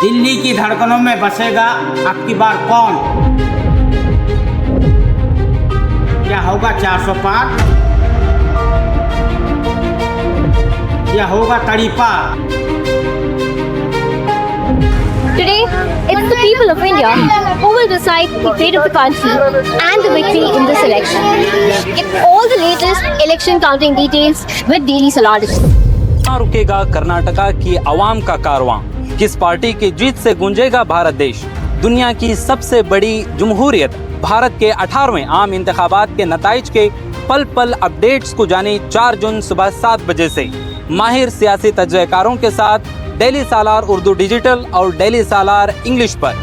दिल्ली की धड़कनों में बसेगा अब की बार कौन? क्या होगा 405 या होगा तड़ीपार? Today, it's the people of India who will decide the fate of the country and the victory in this election. Get all the latest election counting details with Daily Saladis. कहाँ रुकेगा कर्नाटका की आवाम का कारवां? किस पार्टी की जीत से गूंजेगा भारत देश? दुनिया की सबसे बड़ी जमहूरियत भारत के 18वें आम इंतखाबात के नताइज के पल पल अपडेट्स को जाने 4 जून सुबह 7 बजे से माहिर सियासी तज्ज़ेकारों के साथ डेली सालार उर्दू डिजिटल और डेली सालार इंग्लिश पर।